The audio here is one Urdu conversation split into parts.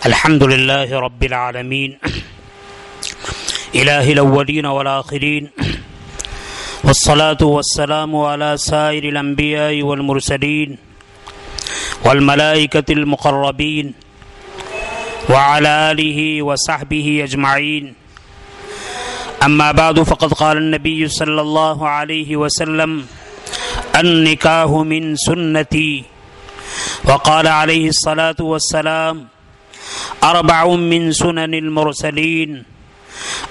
الحمد لله رب العالمين إله الأولين والآخرين والصلاة والسلام على سائر الأنبياء والمرسلين والملائكة المقربين وعلى آله وصحبه أجمعين. أما بعد فقد قال النبي صلى الله عليه وسلم النكاح من سنتي، وقال عليه الصلاة والسلام أربع من سنن المرسلين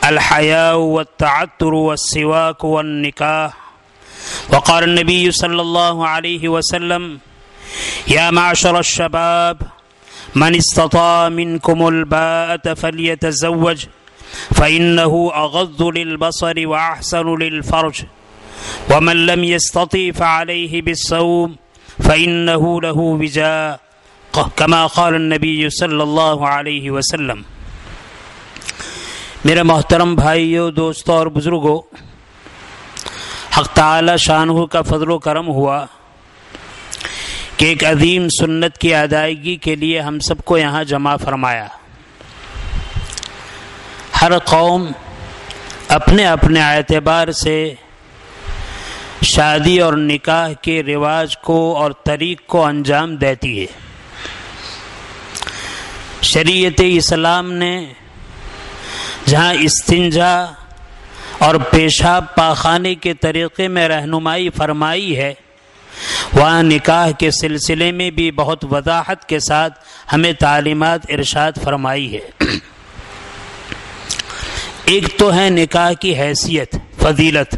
الحياء والتعطر والسواك والنكاح. وقال النبي صلى الله عليه وسلم يا معشر الشباب من استطاع منكم الباءة فليتزوج فإنه أغض للبصر وأحسن للفرج ومن لم يستطع فعليه بالصوم فإنه له وجاء كما قال النبي صلی اللہ علیہ وسلم. میرے محترم بھائیوں، دوستوں اور بزرگوں، حق تعالی شانہ کا فضل و کرم ہوا کہ ایک عظیم سنت کی ادائیگی کے لیے ہم سب کو یہاں جمع فرمایا. ہر قوم اپنے اپنے اعتبار سے شادی اور نکاح کے رواج کو اور طریق کو انجام دیتی ہے. شریعت اسلام نے جہاں استنجا اور پیشاب پاخانے کے طریقے میں رہنمائی فرمائی ہے، وہاں نکاح کے سلسلے میں بھی بہت وضاحت کے ساتھ ہمیں تعلیمات ارشاد فرمائی ہے. ایک تو ہے نکاح کی حیثیت، فضیلت،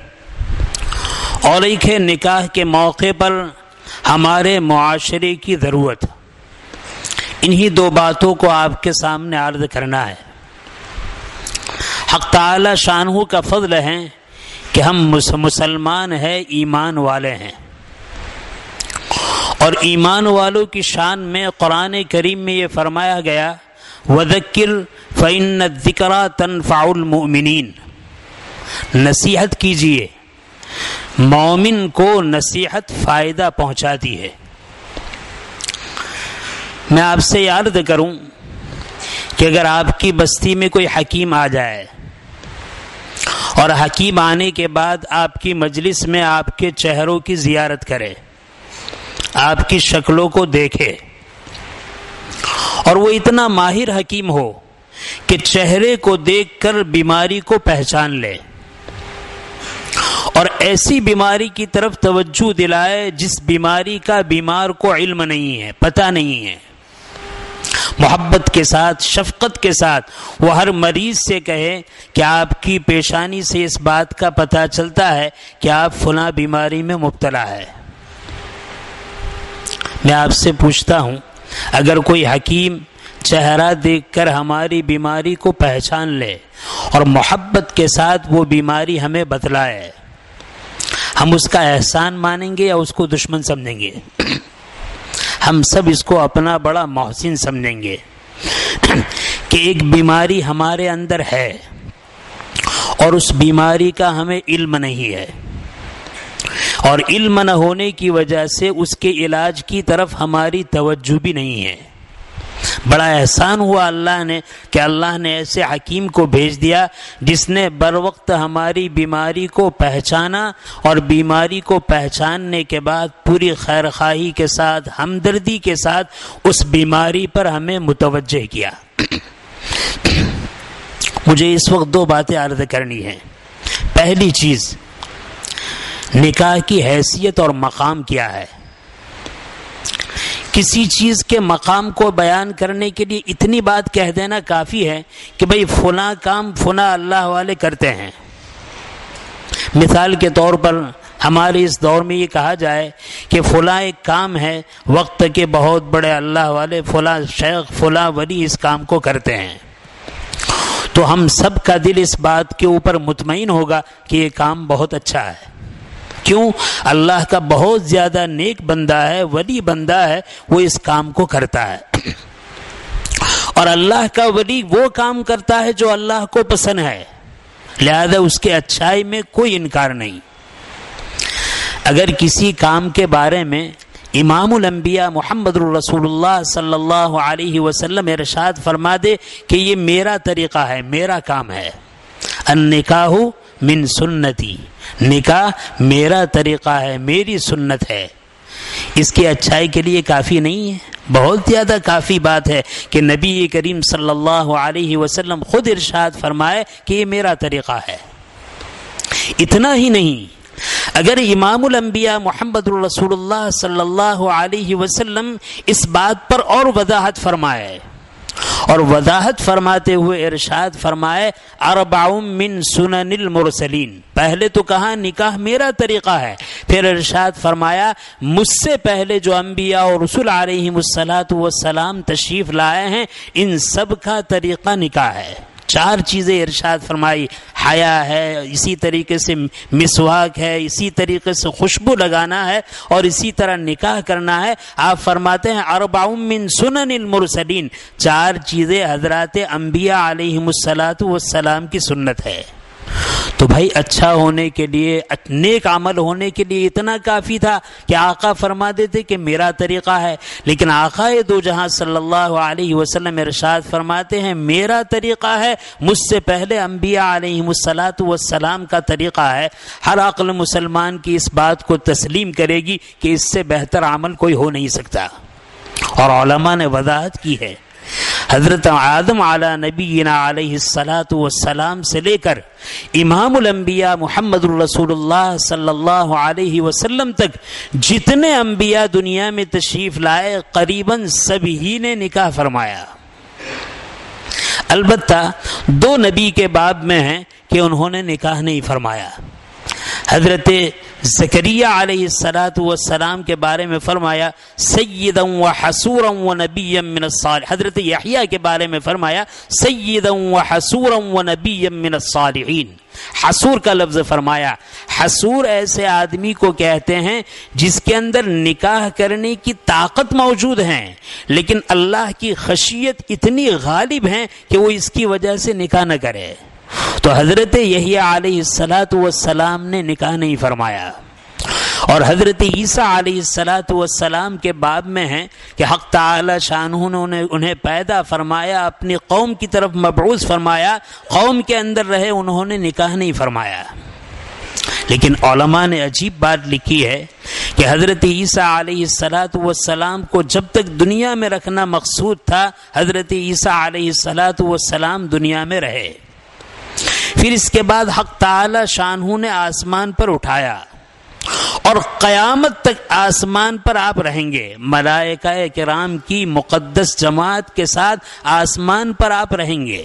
اور ایک ہے نکاح کے موقع پر ہمارے معاشرے کی ضرورت. انہی دو باتوں کو آپ کے سامنے عرض کرنا ہے. حق تعالی شانہ کا فضل ہے کہ ہم مسلمان ہیں، ایمان والے ہیں، اور ایمان والوں کی شان میں قرآن کریم میں یہ فرمایا گیا وَذَكِّرْ فَإِنَّ الذِّكْرَى تَنفَعُ الْمُؤْمِنِينَ. نصیحت کیجئے، مومن کو نصیحت فائدہ پہنچاتی ہے. میں آپ سے یہ عرض کروں کہ اگر آپ کی بستی میں کوئی حکیم آ جائے اور حکیم آنے کے بعد آپ کی مجلس میں آپ کے چہروں کی زیارت کرے، آپ کی شکلوں کو دیکھے، اور وہ اتنا ماہر حکیم ہو کہ چہرے کو دیکھ کر بیماری کو پہچان لے اور ایسی بیماری کی طرف توجہ دلائے جس بیماری کا بیمار کو علم نہیں ہے، پتہ نہیں ہے، محبت کے ساتھ، شفقت کے ساتھ وہ ہر مریض سے کہے کہ آپ کی پیشانی سے اس بات کا پتہ چلتا ہے کہ آپ فلاں بیماری میں مبتلا ہے. میں آپ سے پوچھتا ہوں، اگر کوئی حکیم چہرہ دیکھ کر ہماری بیماری کو پہچان لے اور محبت کے ساتھ وہ بیماری ہمیں بتلائے، ہم اس کا احسان مانیں گے یا اس کو دشمن سمجھیں گے؟ ہم سب اس کو اپنا بڑا محسن سمجھیں گے کہ ایک بیماری ہمارے اندر ہے اور اس بیماری کا ہمیں علم نہیں ہے، اور علم نہ ہونے کی وجہ سے اس کے علاج کی طرف ہماری توجہ بھی نہیں ہے. بڑا احسان ہوا اللہ نے کہ اللہ نے ایسے حکیم کو بھیج دیا جس نے بر وقت ہماری بیماری کو پہچانا اور بیماری کو پہچاننے کے بعد پوری خیرخواہی کے ساتھ، ہمدردی کے ساتھ اس بیماری پر ہمیں متوجہ کیا. مجھے اس وقت دو باتیں عرض کرنی ہیں. پہلی چیز، نکاح کی حیثیت اور مقام کیا ہے. کسی چیز کے مقام کو بیان کرنے کے لیے اتنی بات کہہ دینا کافی ہے کہ بھئی فلاں کام فلاں اللہ والے کرتے ہیں. مثال کے طور پر ہمارے اس دور میں یہ کہا جائے کہ فلاں ایک کام ہے، وقت کے بہت بڑے اللہ والے فلاں شیخ فلاں ولی اس کام کو کرتے ہیں، تو ہم سب کا دل اس بات کے اوپر مطمئن ہوگا کہ یہ کام بہت اچھا ہے. کیوں؟ اللہ کا بہت زیادہ نیک بندہ ہے، ولی بندہ ہے، وہ اس کام کو کرتا ہے. اور اللہ کا ولی وہ کام کرتا ہے جو اللہ کو پسند ہے، لہذا اس کے اچھائی میں کوئی انکار نہیں. اگر کسی کام کے بارے میں امام الانبیاء محمد الرسول اللہ صلی اللہ علیہ وسلم ارشاد فرما دے کہ یہ میرا طریقہ ہے، میرا کام ہے، النکاح من سنتی، نکاح میرا طریقہ ہے، میری سنت ہے، اس کی اچھائی کے لیے کافی نہیں ہے، بہت زیادہ کافی بات ہے کہ نبی کریم صلی اللہ علیہ وسلم خود ارشاد فرمائے کہ یہ میرا طریقہ ہے۔ اتنا ہی نہیں، اگر امام الانبیاء محمد الرسول اللہ صلی اللہ علیہ وسلم اس بات پر اور وضاحت فرمائے، اور وضاحت فرماتے ہوئے ارشاد فرمائے اربع من سنن المرسلین، پہلے تو کہا نکاح میرا طریقہ ہے، پھر ارشاد فرمایا مجھ سے پہلے جو انبیاء اور رسول علیہم الصلاۃ والسلام تشریف لائے ہیں ان سب کا طریقہ نکاح ہے۔ 4 چیزیں ارشاد فرمائی، حیا ہے، اسی طریقے سے مسواک ہے، اسی طریقے سے خوشبو لگانا ہے، اور اسی طرح نکاح کرنا ہے۔ آپ فرماتے ہیں اربع من سنن المرسلین، 4 چیزیں حضرات انبیاء علیہم الصلاۃ والسلام کی سنت ہے۔ تو بھائی اچھا ہونے کے لیے، نیک عمل ہونے کے لیے اتنا کافی تھا کہ آقا فرما دیتے کہ میرا طریقہ ہے، لیکن آقا دو جہاں صلی اللہ علیہ وسلم ارشاد فرماتے ہیں میرا طریقہ ہے، مجھ سے پہلے انبیاء علیہم الصلاۃ والسلام کا طریقہ ہے۔ ہر عقل مسلمان کی اس بات کو تسلیم کرے گی کہ اس سے بہتر عمل کوئی ہو نہیں سکتا، اور علماء نے وضاحت کی ہے۔ حضرت آدم علی نبینا علیہ الصلاۃ والسلام سے لے کر امام الانبیاء محمد الرسول اللہ صلی اللہ علیہ وسلم تک جتنے انبیاء دنیا میں تشریف لائے قریباً سبھی نے نکاح فرمایا۔ البتہ 2 نبی کے باب میں ہیں کہ انہوں نے نکاح نہیں فرمایا۔ حضرت زکریہ علیہ الصلاۃ والسلام کے بارے میں فرمایا سیدا وحسورا ونبیا من الصالحین، حضرت یحییٰ کے بارے میں فرمایا سیدا وحسورا ونبیا من الصالحین۔ حسور کا لفظ فرمایا، حسور ایسے آدمی کو کہتے ہیں جس کے اندر نکاح کرنے کی طاقت موجود ہے، لیکن اللہ کی خشیت اتنی غالب ہے کہ وہ اس کی وجہ سے نکاح نہ کرے۔ تو حضرت یحییٰ علیہ الصلاۃ والسلام نے نکاح نہیں فرمایا، اور حضرت عیسیٰ علیہ الصلاۃ والسلام کے باب میں ہے کہ حق تعالی شانہ نے انہیں پیدا فرمایا، اپنی قوم کی طرف مبعوث فرمایا، قوم کے اندر رہے، انہوں نے نکاح نہیں فرمایا۔ لیکن علماء نے عجیب بات لکھی ہے کہ حضرت عیسیٰ علیہ الصلاۃ والسلام کو جب تک دنیا میں رکھنا مقصود تھا، حضرت عیسیٰ علیہ الصلاۃ والسلام دنیا میں رہے، پھر اس کے بعد حق تعالی شانہ نے آسمان پر اٹھایا، اور قیامت تک آسمان پر آپ رہیں گے، ملائکہ کرام کی مقدس جماعت کے ساتھ آسمان پر آپ رہیں گے۔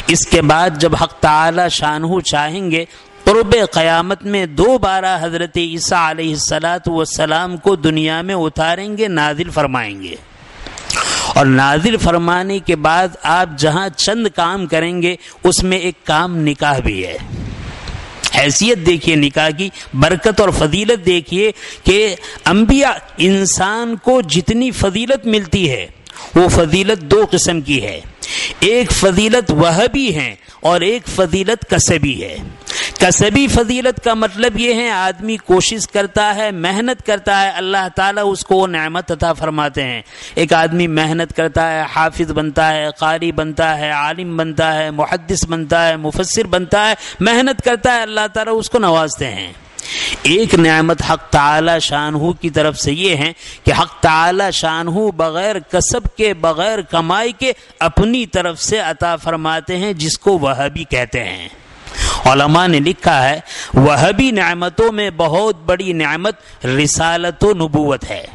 اس کے بعد جب حق تعالی شانہ چاہیں گے قرب قیامت میں دوبارہ حضرت عیسیٰ علیہ الصلاۃ والسلام کو دنیا میں اتاریں گے، نازل فرمائیں گے، اور نازل فرمانے کے بعد آپ جہاں چند کام کریں گے اس میں ایک کام نکاح بھی ہے۔ حیثیت دیکھیے نکاح کی، برکت اور فضیلت دیکھیے کہ انبیاء، انسان کو جتنی فضیلت ملتی ہے وہ فضیلت 2 قسم کی ہے، ایک فضیلت وہبی ہے اور ایک فضیلت کسبی ہے۔ کسبی فضیلت کا مطلب یہ ہے آدمی کوشش کرتا ہے، محنت کرتا ہے، اللہ تعالیٰ اس کو وہ نعمت عطا فرماتے ہیں۔ ایک آدمی محنت کرتا ہے، حافظ بنتا ہے، قاری بنتا ہے، عالم بنتا ہے، محدث بنتا ہے، مفسر بنتا ہے، محنت کرتا ہے، اللہ تعالیٰ اس کو نوازتے ہیں۔ ایک نعمت حق تعالی شانہ کی طرف سے یہ ہے کہ حق تعالی شانہ بغیر کسب کے، بغیر کمائی کے اپنی طرف سے عطا فرماتے ہیں، جس کو وہابی کہتے ہیں۔ علماء نے لکھا ہے وہابی نعمتوں میں بہت بڑی نعمت رسالت و نبوت ہے۔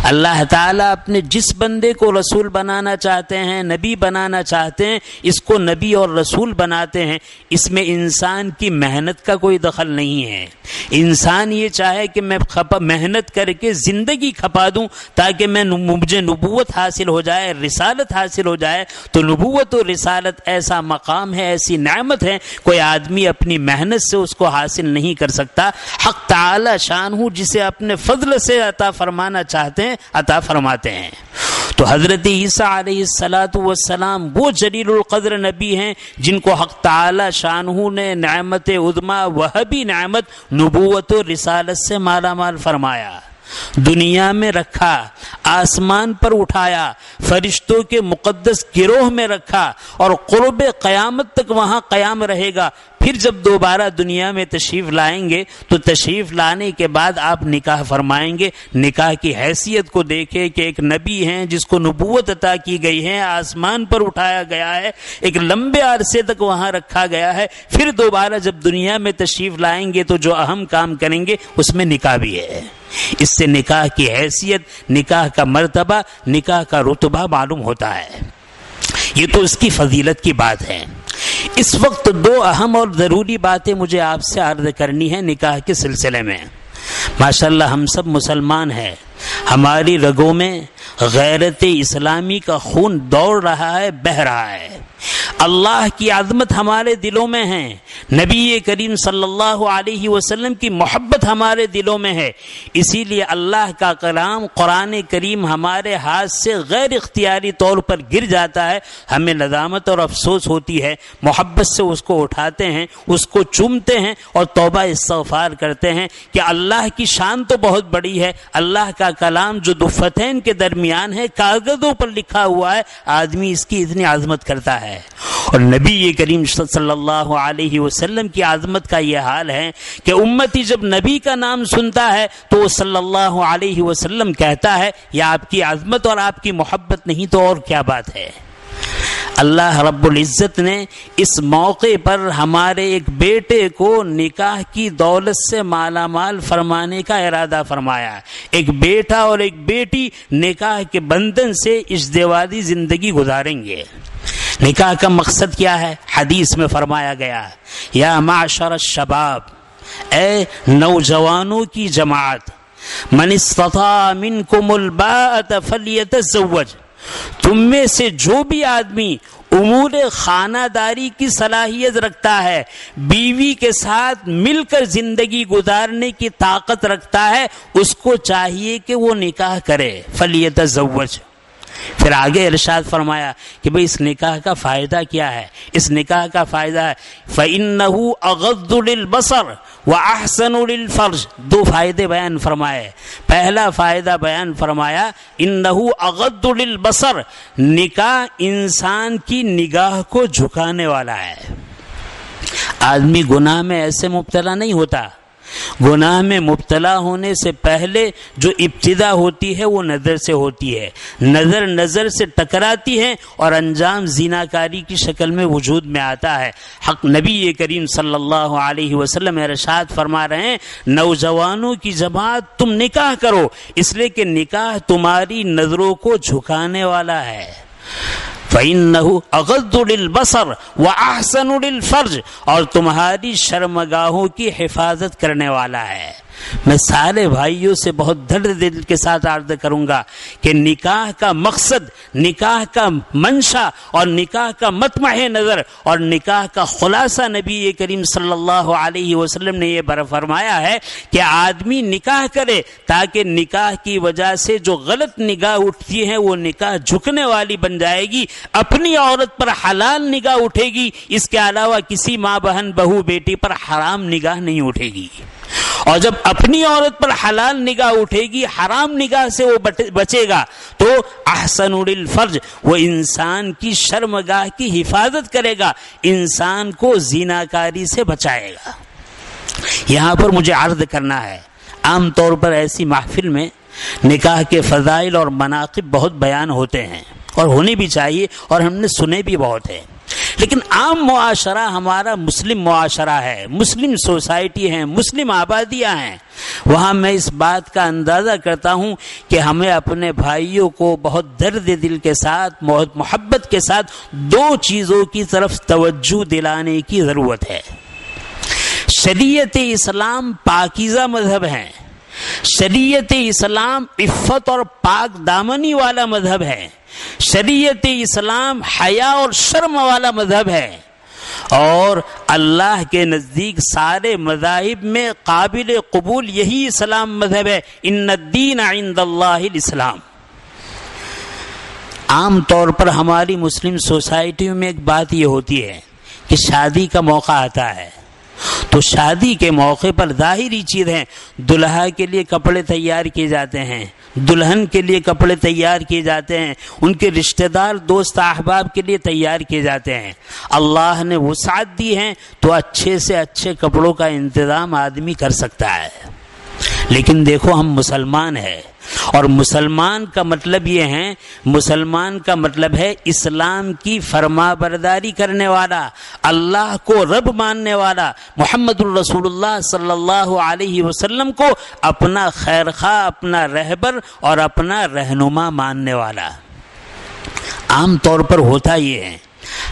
اللہ تعالیٰ اپنے جس بندے کو رسول بنانا چاہتے ہیں، نبی بنانا چاہتے ہیں، اس کو نبی اور رسول بناتے ہیں۔ اس میں انسان کی محنت کا کوئی دخل نہیں ہے۔ انسان یہ چاہے کہ میں محنت کر کے زندگی کھپا دوں تاکہ مجھے نبوت حاصل ہو جائے، رسالت حاصل ہو جائے، تو نبوت و رسالت ایسا مقام ہے، ایسی نعمت ہے، کوئی آدمی اپنی محنت سے اس کو حاصل نہیں کر سکتا۔ حق تعالی شانہ جسے اپنے فضل سے عطا فرمانا چاہتے ہیں، عطا فرماتے ہیں۔ تو حضرت عیسیٰ علیہ الصلاۃ والسلام وہ جلیل القدر نبی ہیں جن کو حق تعالی شانہ نے نعمت عظمیٰ وہبی نعمت نبوت و رسالت سے مالا مال فرمایا۔ دنیا میں رکھا، آسمان پر اٹھایا، فرشتوں کے مقدس گروہ میں رکھا اور قرب قیامت تک وہاں قیام رہے گا۔ پھر جب دوبارہ دنیا میں تشریف لائیں گے تو تشریف لانے کے بعد آپ نکاح فرمائیں گے۔ نکاح کی حیثیت کو دیکھیں کہ ایک نبی ہیں جس کو نبوت عطا کی گئی ہے، آسمان پر اٹھایا گیا ہے، ایک لمبے عرصے تک وہاں رکھا گیا ہے، پھر دوبارہ جب دنیا میں تشریف لائیں گے تو جو اہم کام کریں گے اس میں نکاح بھی ہے۔ اس سے نکاح کی حیثیت، نکاح کا مرتبہ، نکاح کا رتبہ معلوم ہوتا ہے۔ یہ تو اس کی فضیلت کی بات ہے۔ اس وقت دو اہم اور ضروری باتیں مجھے آپ سے عرض کرنی ہے نکاح کے سلسلے میں۔ ماشاءاللہ ہم سب مسلمان ہیں، ہماری رگوں میں غیرت اسلامی کا خون دوڑ رہا ہے، بہہ رہا ہے۔ اللہ کی عظمت ہمارے دلوں میں ہے، نبی کریم صلی اللہ علیہ وسلم کی محبت ہمارے دلوں میں ہے۔ اسی لیے اللہ کا کلام قرآن کریم ہمارے ہاتھ سے غیر اختیاری طور پر گر جاتا ہے، ہمیں ندامت اور افسوس ہوتی ہے، محبت سے اس کو اٹھاتے ہیں، اس کو چومتے ہیں اور توبہ استغفار کرتے ہیں کہ اللہ کی شان تو بہت بڑی ہے، اللہ کا کلام جو دفتین کے درمیان ہے، کاغذوں پر لکھا ہوا ہے، آدمی اس کی اتنی عظمت کرتا ہے۔ اور نبی کریم صلی اللہ علیہ وسلم کی عظمت کا یہ حال ہے کہ امتی جب نبی کا نام سنتا ہے تو وہ صلی اللہ علیہ وسلم کہتا ہے یہ آپ کی عظمت اور آپ کی محبت نہیں تو اور کیا بات ہے۔ اللہ رب العزت نے اس موقع پر ہمارے ایک بیٹے کو نکاح کی دولت سے مالا مال فرمانے کا ارادہ فرمایا۔ ایک بیٹا اور ایک بیٹی نکاح کے بندھن سے ازدواجی زندگی گزاریں گے۔ نکاح کا مقصد کیا ہے؟ حدیث میں فرمایا گیا، یا معشر الشباب، اے نوجوانوں کی جماعت، من استطاع منکم الباءۃ فلیتزوج، تم میں سے جو بھی آدمی امور خانہ داری کی صلاحیت رکھتا ہے، بیوی کے ساتھ مل کر زندگی گزارنے کی طاقت رکھتا ہے، اس کو چاہیے کہ وہ نکاح کرے، فلیتزوج۔ پھر آگے ارشاد فرمایا کہ بھئی اس نکاح کا فائدہ کیا ہے؟ اس نکاح کا فائدہ ہے فَإِنَّهُ أَغَضُّ لِلْبَصَرِ وَأَحْسَنُ لِلْفَرْجِ۔ دو فائدے بیان فرمائے۔ پہلا فائدہ بیان فرمایا إِنَّهُ أَغَضُّ لِلْبَصَرِ، نکاح انسان کی نگاہ کو جھکانے والا ہے۔ آدمی گناہ میں ایسے مبتلا نہیں ہوتا، گناہ میں مبتلا ہونے سے پہلے جو ابتدا ہوتی ہے وہ نظر سے ہوتی ہے، نظر نظر سے ٹکراتی ہے اور انجام زیناکاری کی شکل میں وجود میں آتا ہے۔ حق نبی کریم صلی اللہ علیہ وسلم ارشاد فرما رہے ہیں نوجوانوں کی جماعت تم نکاح کرو، اس لیے کہ نکاح تمہاری نظروں کو جھکانے والا ہے۔ فَإِنَّهُ أَغَضُّ لِلْبَصَرِ وَأَحْسَنُ لِلْفَرْجِ، اور تمہاری شرمگاہوں کی حفاظت کرنے والا ہے۔ میں سارے بھائیوں سے بہت درد دل کے ساتھ عرض کروں گا کہ نکاح کا مقصد، نکاح کا منشا اور نکاح کا مطمع نظر اور نکاح کا خلاصہ نبی کریم صلی اللہ علیہ وسلم نے یہ فرمایا ہے کہ آدمی نکاح کرے تاکہ نکاح کی وجہ سے جو غلط نگاہ اٹھتی ہے وہ نکاح جھکنے والی بن جائے گی، اپنی عورت پر حلال نگاہ اٹھے گی، اس کے علاوہ کسی ماں بہن بہو بیٹی پر حرام نگاہ نہیں اٹھے گی۔ اور جب اپنی عورت پر حلال نگاہ اٹھے گی، حرام نگاہ سے وہ بچے گا، تو احسن للفرج، وہ انسان کی شرمگاہ کی حفاظت کرے گا، انسان کو زیناکاری سے بچائے گا۔ یہاں پر مجھے عرض کرنا ہے، عام طور پر ایسی محفل میں نکاح کے فضائل اور مناقب بہت بیان ہوتے ہیں اور ہونے بھی چاہیے اور ہم نے سنے بھی بہت ہیں، لیکن عام معاشرہ ہمارا مسلم معاشرہ ہے، مسلم سوسائٹی ہے، مسلم آبادیاں ہیں، وہاں میں اس بات کا اندازہ کرتا ہوں کہ ہمیں اپنے بھائیوں کو بہت درد دل کے ساتھ، بہت محبت کے ساتھ دو چیزوں کی طرف توجہ دلانے کی ضرورت ہے۔ شریعت اسلام پاکیزہ مذہب ہے، شریعت اسلام عفت اور پاک دامنی والا مذہب ہے، شریعت اسلام حیا اور شرم والا مذہب ہے، اور اللہ کے نزدیک سارے مذاہب میں قابل قبول یہی اسلام مذہب ہے۔ ان الدین عند اللہ الاسلام۔ عام طور پر ہماری مسلم سوسائٹیوں میں ایک بات یہ ہوتی ہے کہ شادی کا موقع آتا ہے تو تو شادی کے موقع پر ظاہری چیز ہے، دلہا کے لیے کپڑے تیار کیے جاتے ہیں، دلہن کے لیے کپڑے تیار کیے جاتے ہیں، ان کے رشتہ دار دوست احباب کے لیے تیار کیے جاتے ہیں۔ اللہ نے وسعت دی ہے تو اچھے سے اچھے کپڑوں کا انتظام آدمی کر سکتا ہے۔ لیکن دیکھو ہم مسلمان ہیں، اور مسلمان کا مطلب یہ ہے، مسلمان کا مطلب ہے اسلام کی فرما برداری کرنے والا، اللہ کو رب ماننے والا، محمد الرسول اللہ صلی اللہ علیہ وسلم کو اپنا خیر خواہ، اپنا رہبر اور اپنا رہنما ماننے والا۔ عام طور پر ہوتا یہ ہے،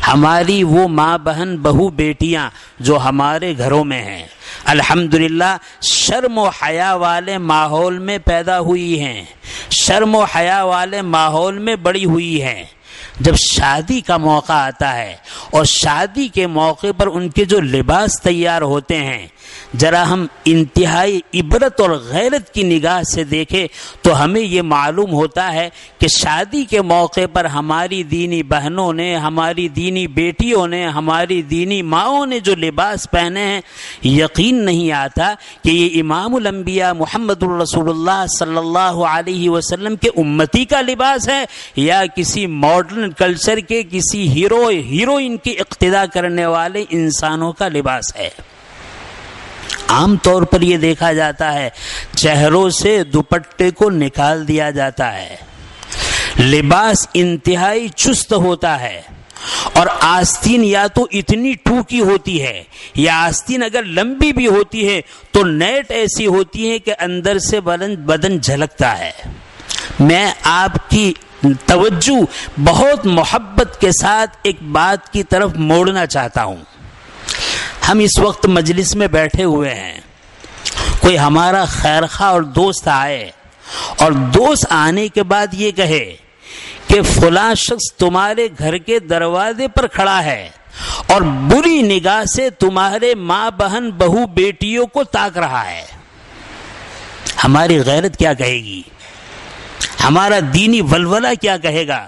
ہماری وہ ماں بہن بہو بیٹیاں جو ہمارے گھروں میں ہیں، الحمدللہ شرم و حیا والے ماحول میں پیدا ہوئی ہیں، شرم و حیا والے ماحول میں بڑی ہوئی ہیں۔ جب شادی کا موقع آتا ہے اور شادی کے موقع پر ان کے جو لباس تیار ہوتے ہیں، ذرا ہم انتہائی عبرت اور غیرت کی نگاہ سے دیکھیں تو ہمیں یہ معلوم ہوتا ہے کہ شادی کے موقع پر ہماری دینی بہنوں نے، ہماری دینی بیٹیوں نے، ہماری دینی ماؤں نے جو لباس پہنے ہیں، یقین نہیں آتا کہ یہ امام الانبیاء محمد الرسول اللہ صلی اللہ علیہ وسلم کے امتی کا لباس ہے یا کسی ماڈرن کلچر کے کسی ہیروئن کی اقتدا کرنے والے انسانوں کا لباس ہے۔ عام طور پر یہ دیکھا جاتا ہے چہروں سے دوپٹے کو نکال دیا جاتا ہے، لباس انتہائی چست ہوتا ہے، اور آستین یا تو اتنی ٹوکی ہوتی ہے یا آستین اگر لمبی بھی ہوتی ہے تو نیٹ ایسی ہوتی ہے کہ اندر سے بدن جھلکتا ہے۔ میں آپ کی توجہ بہت محبت کے ساتھ ایک بات کی طرف موڑنا چاہتا ہوں۔ ہم اس وقت مجلس میں بیٹھے ہوئے ہیں، کوئی ہمارا خیر خواہ اور دوست آئے اور دوست آنے کے بعد یہ کہے کہ فلاں شخص تمہارے گھر کے دروازے پر کھڑا ہے اور بری نگاہ سے تمہارے ماں بہن بہو بیٹیوں کو تاک رہا ہے، ہماری غیرت کیا کہے گی؟ ہمارا دینی ولولہ کیا کہے گا؟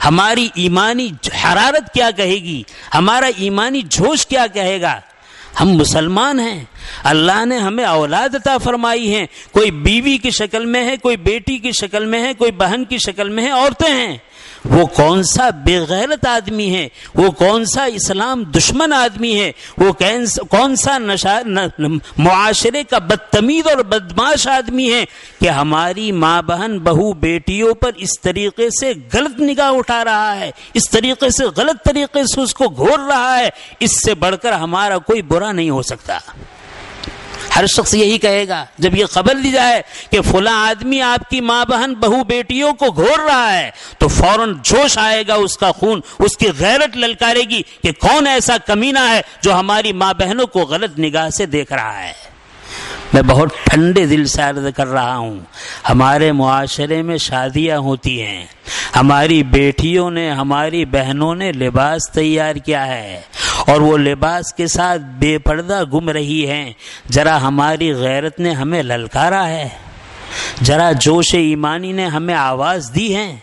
ہماری ایمانی حرارت کیا کہے گی؟ ہمارا ایمانی جوش کیا کہے گا؟ ہم مسلمان ہیں، اللہ نے ہمیں اولاد عطا فرمائی ہیں، کوئی بیوی کی شکل میں ہے، کوئی بیٹی کی شکل میں ہے، کوئی بہن کی شکل میں ہے، عورتیں ہیں۔ وہ کون سا بے غیرت آدمی ہے، وہ کون سا اسلام دشمن آدمی ہے، وہ کون سا معاشرے کا بدتمیز اور بدماش آدمی ہے کہ ہماری ماں بہن بہو بیٹیوں پر اس طریقے سے غلط نگاہ اٹھا رہا ہے، اس طریقے سے غلط طریقے سے اس کو گھور رہا ہے۔ اس سے بڑھ کر ہمارا کوئی برا نہیں ہو سکتا۔ ہر شخص یہی کہے گا جب یہ خبر دی جائے کہ فلاں آدمی آپ کی ماں بہن بہو بیٹیوں کو گھور رہا ہے تو فوراً جوش آئے گا، اس کا خون، اس کی غیرت للکارے گی کہ کون ایسا کمینہ ہے جو ہماری ماں بہنوں کو غلط نگاہ سے دیکھ رہا ہے۔ میں بہت ٹھنڈے دل سے عرض کر رہا ہوں، ہمارے معاشرے میں شادیاں ہوتی ہیں، ہماری بیٹیوں نے، ہماری بہنوں نے لباس تیار کیا ہے اور وہ لباس کے ساتھ بے پردہ گھوم رہی ہیں۔ ذرا ہماری غیرت نے ہمیں للکارا ہے، ذرا جوش ایمانی نے ہمیں آواز دی ہے۔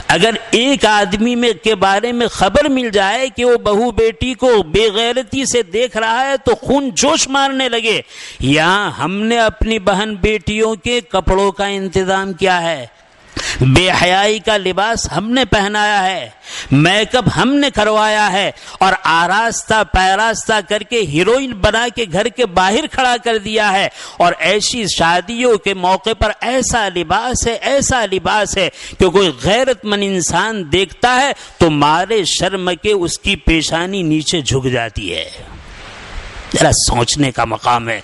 اگر ایک آدمی کے بارے میں خبر مل جائے کہ وہ بہو بیٹی کو بے غیرتی سے دیکھ رہا ہے تو خون جوش مارنے لگے۔ یہاں ہم نے اپنی بہن بیٹیوں کے کپڑوں کا انتظام کیا ہے، بے حیائی کا لباس ہم نے پہنایا ہے، میک اپ ہم نے کروایا ہے اور آراستہ پیراستہ کر کے ہیروئن بنا کے گھر کے باہر کھڑا کر دیا ہے، اور ایسی شادیوں کے موقع پر ایسا لباس ہے کہ کوئی غیرت مند انسان دیکھتا ہے تو مارے شرم کے اس کی پیشانی نیچے جھک جاتی ہے۔ ذرا سوچنے کا مقام ہے۔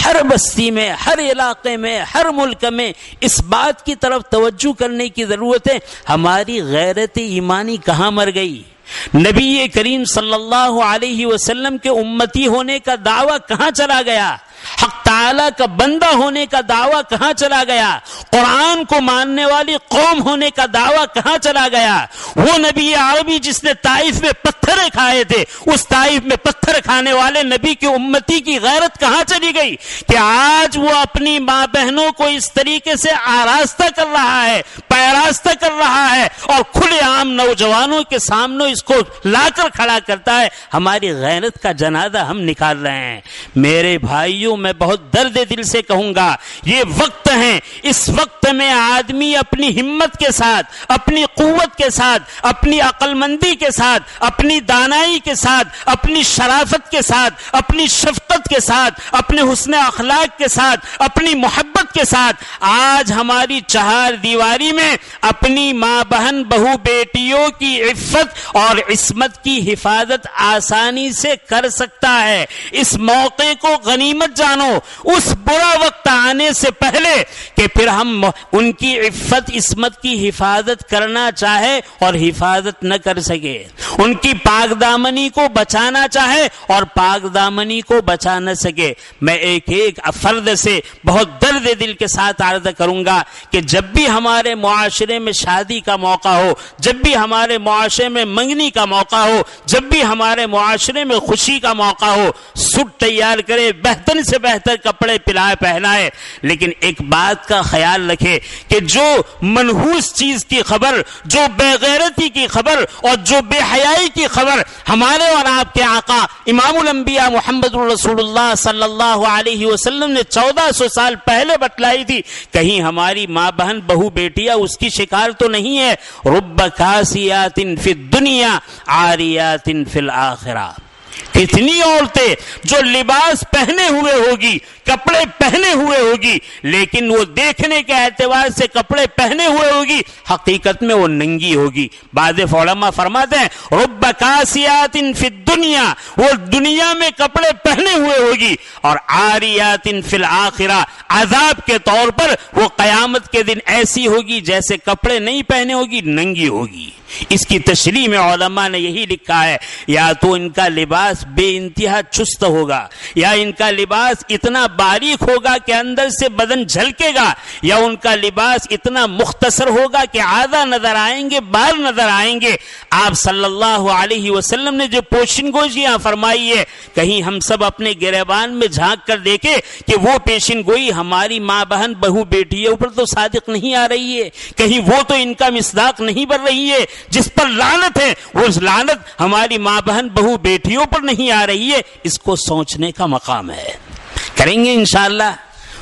ہر بستی میں، ہر علاقے میں، ہر ملک میں اس بات کی طرف توجہ کرنے کی ضرورت ہے، ہماری غیرت ایمانی کہاں مر گئی؟ نبی کریم صلی اللہ علیہ وسلم کے امتی ہونے کا دعویٰ کہاں چلا گیا؟ حق تعالیٰ کا بندہ ہونے کا دعویٰ کہاں چلا گیا؟ قرآن کو ماننے والی قوم ہونے کا دعویٰ کہاں چلا گیا؟ وہ نبی عربی جس نے طائف میں پتھر کھائے تھے، اس طائف میں پتھر کھانے والے نبی کی امتی کی غیرت کہاں چلی گئی کہ آج وہ اپنی ماں بہنوں کو اس طریقے سے آراستہ کر رہا ہے، پیراستہ کر رہا ہے، اور کھلے عام نوجوانوں کے سامنے اس کو لا کر کھڑا کرتا ہے۔ ہماری غیرت کا جنازہ ہم نکال رہے ہیں۔ میرے بھائیوں، میں بہت درد دل سے کہوں گا، یہ وقت ہے، اس وقت میں آدمی اپنی ہمت کے ساتھ، اپنی قوت کے ساتھ، اپنی عقل مندی کے ساتھ، اپنی دانائی کے ساتھ، اپنی شرافت کے ساتھ، اپنی شفقت کے ساتھ، اپنے حسن اخلاق کے ساتھ، اپنی محبت کے ساتھ آج ہماری چہار دیواری میں اپنی ماں بہن بہو بیٹیوں کی عفت اور عصمت کی حفاظت آسانی سے کر سکتا ہے۔ اس موقع کو غنیمت جانو، اس برا وقت آنے سے پہلے کہ پھر ہم ان کی عفت عصمت کی حفاظت کرنا چاہے اور حفاظت نہ کر سکے، ان کی پاک دامنی کو بچانا چاہے اور پاک دامنی کو بچا نہ سکے۔ میں ایک ایک فرد سے بہت درد دل کے ساتھ عرض کروں گا کہ جب بھی ہمارے معاشرے میں شادی کا موقع ہو، جب بھی ہمارے معاشرے میں منگنی کا موقع ہو، جب بھی ہمارے معاشرے میں خوشی کا موقع ہو، سوٹ تیار کرے، بہتر سے بہتر کپڑے پہنائے، لیکن ایک بات کا خیال رکھے کہ جو منحوس چیز کی خبر، جو بے غیرتی کی خبر اور جو بے حیائی کی خبر ہمارے اور آپ کے آقا امام الانبیاء محمد رسول اللہ صلی اللہ علیہ وسلم نے 1400 سال پہلے بتلائی تھی، کہیں ہماری ماں بہن بہو بیٹیاں اس کی شکار تو نہیں ہے۔ رب کاسیات فی الدنیا عاریات فی الآخرہ، کتنی عورتیں جو لباس پہنے ہوئے ہوگی، کپڑے پہنے ہوئے ہوگی، لیکن وہ دیکھنے کے اعتبار سے کپڑے پہنے ہوئے ہوگی، حقیقت میں وہ ننگی ہوگی۔ بعض علماء فرماتے ہیں رب کاسیات فی الدنیا، وہ دنیا میں کپڑے پہنے ہوئے ہوگی، اور عاریات فی الآخرہ، عذاب کے طور پر وہ قیامت کے دن ایسی ہوگی جیسے کپڑے نہیں پہنے ہوگی، ننگی ہوگی۔ اس کی تشریح میں علماء نے یہی لکھا ہے، یا تو ان کا لباس بے انتہا چست ہوگا، یا ان کا لباس اتنا باریک ہوگا کہ اندر سے بدن جھلکے گا، یا ان کا لباس اتنا مختصر ہوگا کہ آدھا نظر آئیں گے، بال نظر آئیں گے۔ آپ صلی اللہ علیہ وسلم نے جو پیشن گوئیاں فرمائی ہے، کہیں ہم سب اپنے گریبان میں جھانک کر دیکھیں کہ وہ پیشن گوئی ہماری ماں بہن بہو بیٹیوں پر تو صادق نہیں آ رہی ہے، کہیں وہ تو ان کا مصداق نہیں بن رہی ہے، جس پر لعنت ہے وہ لعنت ہماری ماں بہن بہو بیٹیوں پر نہیں آ رہی ہے۔ اس کو سوچنے کا مقام ہے۔ کریں گے انشاءاللہ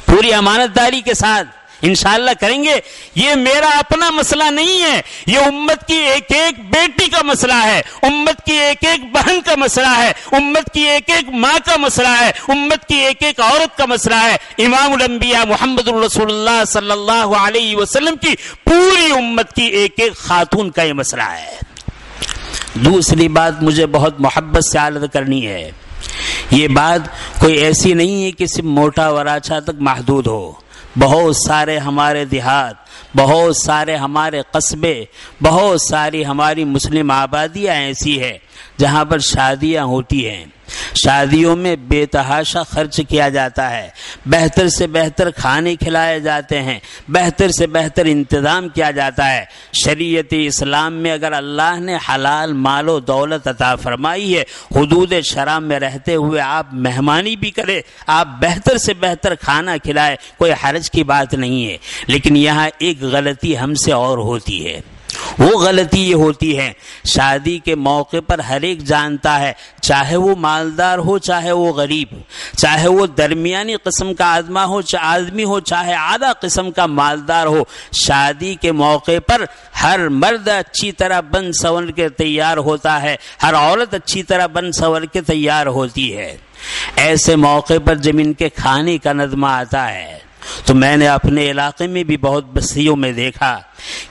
پوری امانت داری کے ساتھ، انشاءاللہ کریں گے۔ یہ میرا اپنا مسئلہ نہیں ہے، یہ امت کی ایک ایک بیٹی کا مسئلہ ہے، امت کی ایک ایک بہن کا مسئلہ ہے، امت کی ایک ایک ماں کا مسئلہ ہے، امت کی ایک ایک عورت کا مسئلہ ہے۔ امام الانبیاء محمد رسول اللہ صلی اللہ علیہ وسلم کی پوری امت کی ایک ایک خاتون کا یہ مسئلہ ہے۔ دوسری بات مجھے بہت محبت سے عرض کرنی ہے، یہ بات کوئی ایسی نہیں ہے کہ صرف موٹا وراچا تک محدود ہو۔ بہت سارے ہمارے دیہات، بہت سارے ہمارے قصبے، بہت ساری ہماری مسلم آبادیاں ایسی ہیں جہاں پر شادیاں ہوتی ہیں، شادیوں میں بے تحاشا خرچ کیا جاتا ہے، بہتر سے بہتر کھانے کھلائے جاتے ہیں، بہتر سے بہتر انتظام کیا جاتا ہے۔ شریعت اسلام میں اگر اللہ نے حلال مال و دولت عطا فرمائی ہے، حدود شرع میں رہتے ہوئے آپ مہمانی بھی کرے، آپ بہتر سے بہتر کھانا کھلائے، کوئی حرج کی بات نہیں ہے۔ لیکن یہاں ایک غلطی ہم سے اور ہوتی ہے، وہ غلطی یہ ہوتی ہے، شادی کے موقع پر ہر ایک جانتا ہے، چاہے وہ مالدار ہو چاہے وہ غریب، چاہے وہ درمیانی قسم کا آدمی ہو چاہے اعلیٰ قسم کا مالدار ہو، شادی کے موقع پر ہر مرد اچھی طرح بن سنور کے تیار ہوتا ہے، ہر عورت اچھی طرح بن سنور کے تیار ہوتی ہے۔ ایسے موقع پر جب ان کے کھانے کا نظم آتا ہے تو میں نے اپنے علاقے میں بھی بہت بستیوں میں دیکھا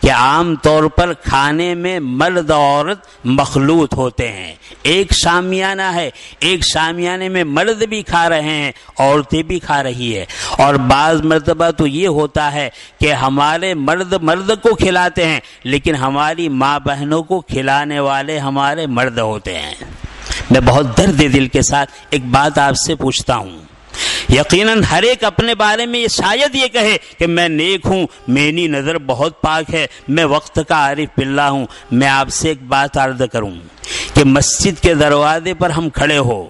کہ عام طور پر کھانے میں مرد اور عورت مخلوط ہوتے ہیں۔ ایک شامیانہ ہے، ایک شامیانے میں مرد بھی کھا رہے ہیں، عورتیں بھی کھا رہی ہے، اور بعض مرتبہ تو یہ ہوتا ہے کہ ہمارے مرد کو کھلاتے ہیں لیکن ہماری ماں بہنوں کو کھلانے والے ہمارے مرد ہوتے ہیں۔ میں بہت درد دل کے ساتھ ایک بات آپ سے پوچھتا ہوں، یقیناً ہر ایک اپنے بارے میں شاید یہ کہے کہ میں نیک ہوں، میری نظر بہت پاک ہے، میں وقت کا عارف باللہ ہوں۔ میں آپ سے ایک بات عرض کروں کہ مسجد کے دروازے پر ہم کھڑے ہو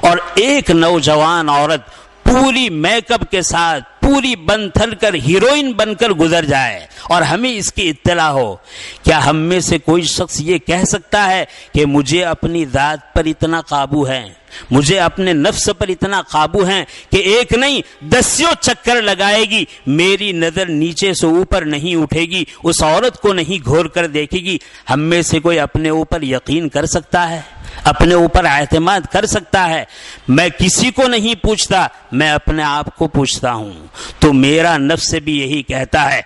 اور ایک نوجوان عورت پوری میک اپ کے ساتھ پوری بن تھل کر ہیروئن بن کر گزر جائے اور ہمیں اس کی اطلاع ہو، کیا ہم میں سے کوئی شخص یہ کہہ سکتا ہے کہ مجھے اپنی ذات پر اتنا قابو ہے، مجھے اپنے نفس پر اتنا قابو ہے کہ ایک نہیں 10 چکر لگائے گی میری نظر نیچے سے اوپر نہیں اٹھے گی، اس عورت کو نہیں گھور کر دیکھے گی؟ ہم میں سے کوئی اپنے اوپر یقین کر سکتا ہے، اپنے اوپر اعتماد کر سکتا ہے؟ میں کسی کو نہیں پوچھتا، میں اپنے آپ کو پوچھتا ہوں۔ تو میرا نفس بھی یہی کہتا ہے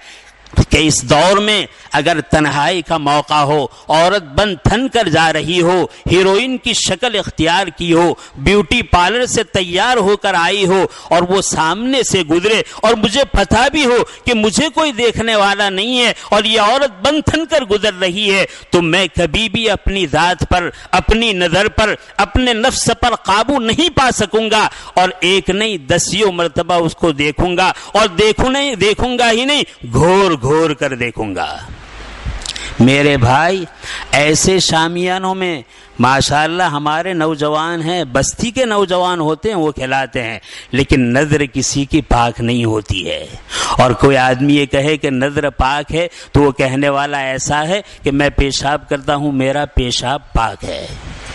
کہ اس دور میں اگر تنہائی کا موقع ہو، عورت بن تھن کر جا رہی ہو، ہیروئن کی شکل اختیار کی ہو، بیوٹی پارلر سے تیار ہو کر آئی ہو اور وہ سامنے سے گزرے اور مجھے پتہ بھی ہو کہ مجھے کوئی دیکھنے والا نہیں ہے اور یہ عورت بن تھن کر گزر رہی ہے، تو میں کبھی بھی اپنی ذات پر، اپنی نظر پر، اپنے نفس پر قابو نہیں پا سکوں گا، اور ایک نہیں 10 مرتبہ اس کو دیکھوں گا، اور دیکھوں گا ہی نہیں، گھور کر دیکھوں گا۔ میرے بھائی، ایسے شامیانوں میں ماشاءاللہ ہمارے نوجوان ہیں، بستی کے نوجوان ہوتے ہیں، وہ کھلاتے ہیں، لیکن نظر کسی کی پاک نہیں ہوتی ہے۔ اور کوئی آدمی یہ کہے کہ نظر پاک ہے تو وہ کہنے والا ایسا ہے کہ میں پیشاب کرتا ہوں، میرا پیشاب پاک ہے۔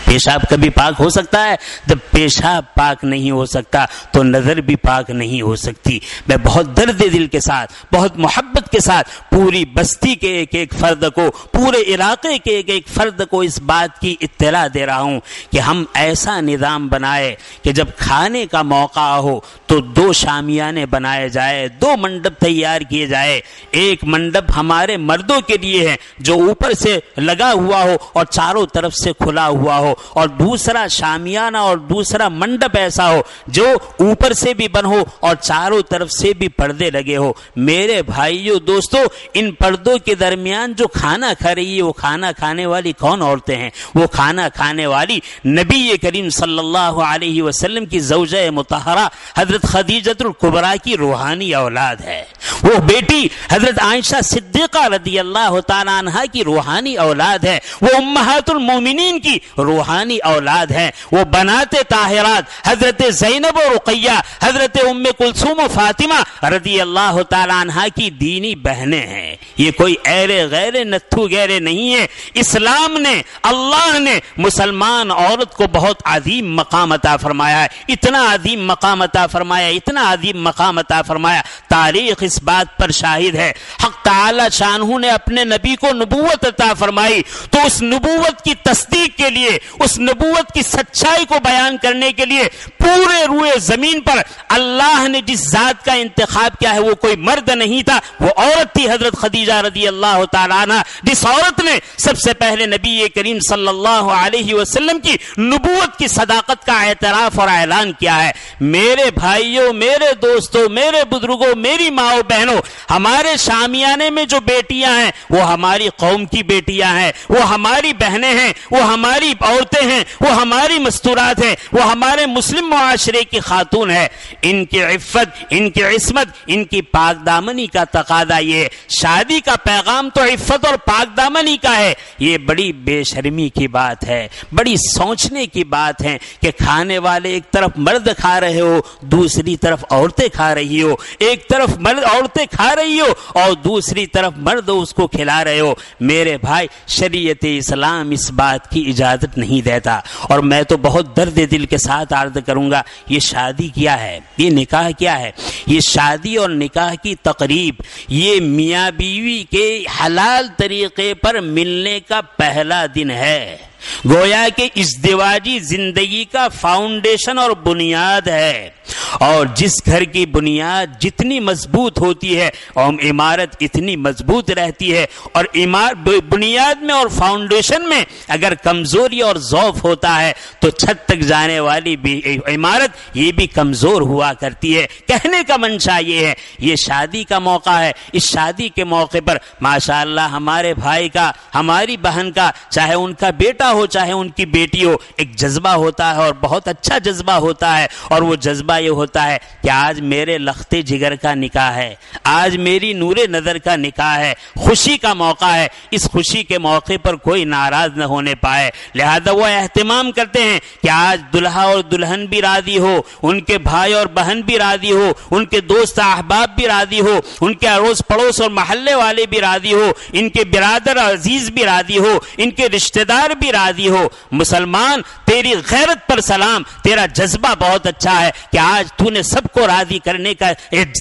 پیشاب کبھی پاک ہو سکتا ہے؟ جب پیشاب پاک نہیں ہو سکتا تو نظر بھی پاک نہیں ہو سکتی۔ میں بہت درد دل کے ساتھ، بہت محبت کے ساتھ پوری بستی کے ایک ایک فرد کو، پورے علاقے کے ایک ایک فرد کو اس بات کی اطلاع دے رہا ہوں کہ ہم ایسا نظام بنائے کہ جب کھانے کا موقع ہو تو 2 شامیانے بنائے جائے، 2 منڈپ تیار کیے جائے۔ ایک منڈپ ہمارے مردوں کے لیے ہے جو اوپر سے لگا ہوا ہو اور چاروں طرف سے کھلا ہوا ہو، اور دوسرا شامیانہ اور دوسرا منڈپ ایسا ہو جو اوپر سے بھی بن ہو اور چاروں طرف سے بھی پردے لگے ہو۔ میرے بھائیو دوستو، ان پردوں کے درمیان جو کھانا کھا رہی ہے وہ کھانا کھانے والی کون عورتیں ہیں؟ وہ کھانا کھانے والی نبی کریم صلی اللہ علیہ وسلم کی زوجہ مطہرہ حضرت خدیجۃ الکبریٰ کی روحانی اولاد ہے۔ وہ بیٹی حضرت عائشہ صدیقہ رضی اللہ تعالی عنہا کی روحانی اولاد ہے۔ وہ امہات المومنین کی روحانی اولاد ہے۔ وہ بنات طاہرات حضرت زینب و رقیہ، حضرت ام کلثوم و فاطمہ رضی اللہ تعالی عنہا کی دینی بہنیں ہیں۔ یہ کوئی ایرے غیرے نتھو گیرے نہیں ہے۔ اسلام نے، اللہ نے مسلمان عورت کو بہت عظیم مقام عطا فرمایا ہے، اتنا عظیم مقام عطا فرمایا، اتنا عظیم مقام عطا فرمایا، تاریخ اس بات پر شاہد ہے۔ حق تعالی شانہ نے اپنے نبی کو نبوت عطا فرمائی تو اس نبوت کی تصدیق کے لیے، اس نبوت کی سچائی کو بیان کرنے کے لیے پورے روئے زمین پر اللہ نے جس ذات کا انتخاب کیا ہے وہ کوئی مرد نہیں تھا، وہ عورت تھی، حضرت خدیجہ رضی اللہ تعالیٰ عنہ، جس عورت نے سب سے پہلے نبی کریم صلی اللہ علیہ وسلم کی نبوت کی صداقت کا اعتراف اور اعلان کیا ہے۔ میرے بھائیوں، میرے دوستوں، میرے بزرگوں، میری ماؤں بہنوں، ہمارے شامیانے میں جو بیٹیاں ہیں وہ ہماری قوم کی بیٹیاں ہیں، وہ ہماری بہنیں ہیں، وہ ہماری عورتیں ہیں، وہ ہماری مستورات ہیں، وہ ہمارے مسلم معاشرے کی خاتون ہے۔ ان کی عفت، ان کی عصمت، ان کی پاک دامنی کا تقاضا یہ ہے۔ شادی کا پیغام تو عفت اور پاک دامنی کا ہے۔ یہ بڑی بے شرمی کی بات ہے، بڑی سوچنے کی بات ہے کہ کھانے والے ایک طرف مرد کھا رہے ہو، دوسری طرف عورتیں کھا رہی ہو، ایک طرف مرد عورتیں کھا رہی ہو اور دوسری طرف مرد اس کو کھلا رہے ہو۔ میرے بھائی، شریعت اسلام اس بات کی اجازت نہیں دیتا، اور میں تو بہت درد دل کے ساتھ عرض کروں گا، یہ شادی کیا ہے، یہ نکاح کیا ہے؟ یہ شادی اور نکاح کی تقریب، یہ میاں بیوی کے حلال طریقے پر ملنے کا پہلا دن ہے، گویا کہ ازدواجی زندگی کا فاؤنڈیشن اور بنیاد ہے۔ اور جس گھر کی بنیاد جتنی مضبوط ہوتی ہے اور عمارت اتنی مضبوط رہتی ہے، اور بنیاد میں اور فاؤنڈیشن میں اگر کمزوری اور ضعف ہوتا ہے تو چھت تک جانے والی بھی عمارت یہ بھی کمزور ہوا کرتی ہے۔ کہنے کا منشا یہ ہے، یہ شادی کا موقع ہے، اس شادی کے موقع پر ماشاءاللہ ہمارے بھائی کا، ہماری بہن کا، چاہے ان کا بیٹا ہو چاہے ان کی بیٹی ہو، ایک جذبہ ہوتا ہے اور بہت اچھا جذبہ ہوتا ہے، اور وہ جذبہ یہ ہوتا ہے کہ آج میرے لختے جگر کا نکاح ہے، آج میری نور نظر کا نکاح ہے، خوشی کا موقع ہے، اس خوشی کے موقع پر کوئی ناراض نہ ہونے پائے، لہذا وہ اہتمام کرتے ہیں کہ آج دلہا اور دلہن بھی راضی ہو، ان کے بھائی اور بہن بھی راضی ہو، ان کے دوست احباب بھی راضی ہو، ان کے اڑوس پڑوس اور محلے والے بھی راضی ہو، ان کے برادر عزیز بھی راضی ہو، ان کے رشتہ دار بھی راضی ہو۔ مسلمان تیری غیرت پر سلام، تیرا جذبہ بہت اچھا ہے کہ آج تو نے سب کو راضی کرنے کا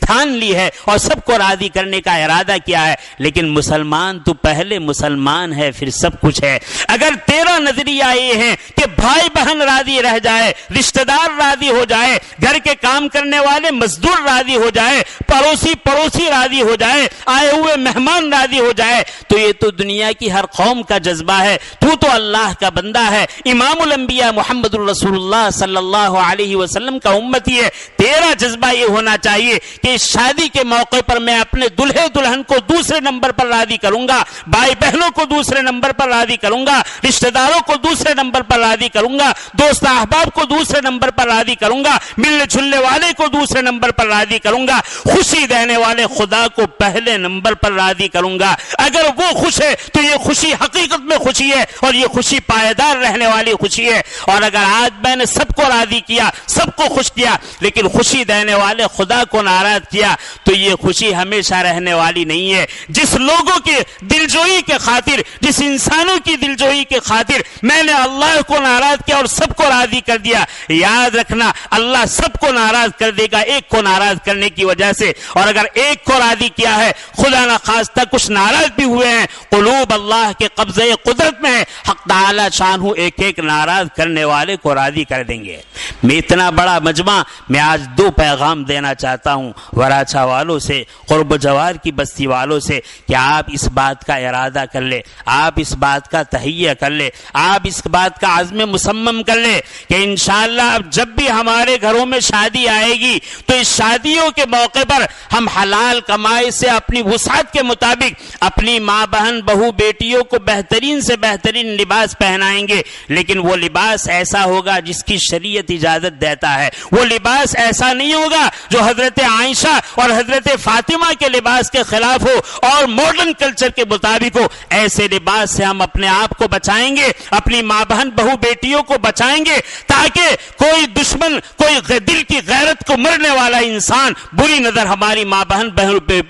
ٹھان لی ہے اور سب کو راضی کرنے کا ارادہ کیا ہے، لیکن مسلمان تو پہلے مسلمان ہے پھر سب کچھ ہے۔ اگر تیرا نظریہ یہ ہے کہ بھائی بہن راضی رہ جائے، رشتہ دار راضی ہو جائے، گھر کے کام کرنے والے مزدور راضی ہو جائے، پڑوسی راضی ہو جائے، آئے ہوئے مہمان راضی ہو جائے، تو یہ تو دنیا کی ہر قوم کا جذبہ ہے۔ تو اللہ کا بندہ ہے، امام الانبیاء محمد الرسول اللہ صلی اللہ علیہ وسلم کا امتی ہے۔ تیرا جذبہ یہ ہونا چاہیے کہ اس شادی کے موقع پر میں اپنے دلہے دلہن کو دوسرے نمبر پر راضی کروں گا، بھائی بہنوں کو دوسرے نمبر پر راضی کروں گا، رشتہ داروں کو دوسرے نمبر پر راضی کروں گا، دوست احباب کو دوسرے نمبر پر راضی کروں گا، ملنے جلنے والے کو دوسرے نمبر پر راضی کروں گا، خوشی دینے والے خدا کو پہلے نمبر پر راضی کروں گا۔ اگر وہ خوش ہے تو یہ خوشی حقیقت میں خوشی ہے اور یہ خوشی پائیدار رہنے والی خوشی ہے۔ اور اگر آج میں نے سب کو راضی کیا، سب کو خوش کیا، لیکن خوشی دینے والے خدا کو ناراض کیا، تو یہ خوشی ہمیشہ رہنے والی نہیں ہے۔ جس لوگوں کی دلجوئی کے خاطر، جس انسانوں کی دلجوئی کے خاطر میں نے اللہ کو ناراض کیا اور سب کو راضی کر دیا، یاد رکھنا اللہ سب کو ناراض کر دے گا ایک کو ناراض کرنے کی وجہ سے۔ اور اگر ایک کو راضی کیا ہے، خدا نخواستہ کچھ ناراض بھی ہوئے ہیں، قلوب اللہ کے قبضے قدرت میں ہے، حق تعالی شانہ ایک ایک ناراض کرنے والے کو راضی کر دیں گے۔ میں اتنا بڑا مجمع، میں آج دو پیغام دینا چاہتا ہوں وراچا والوں سے، قرب و جوار کی بستی والوں سے، کہ آپ اس بات کا ارادہ کر لیں، آپ اس بات کا تہیہ کر لیں، آپ اس بات کا عزم مصمم کر لیں کہ انشاءاللہ اب جب بھی ہمارے گھروں میں شادی آئے گی تو اس شادیوں کے موقع پر ہم حلال کمائی سے اپنی وسعت کے مطابق اپنی ماں بہن بہو بیٹیوں کو بہترین سے بہترین لباس پہنائیں گے، لیکن وہ لباس ایسا ہوگا جس کی شریعت اجازت دیتا ہے، وہ لباس ایسا نہیں ہوگا جو حضرت عائشہ اور حضرت فاطمہ کے لباس کے خلاف ہو اور ماڈرن کلچر کے مطابق ہو۔ ایسے لباس سے ہم اپنے آپ کو بچائیں گے، اپنی ماں بہن بہو بیٹیوں کو بچائیں گے، تاکہ کوئی دشمن، کوئی دل کی غیرت کو مرنے والا انسان بری نظر ہماری ماں بہن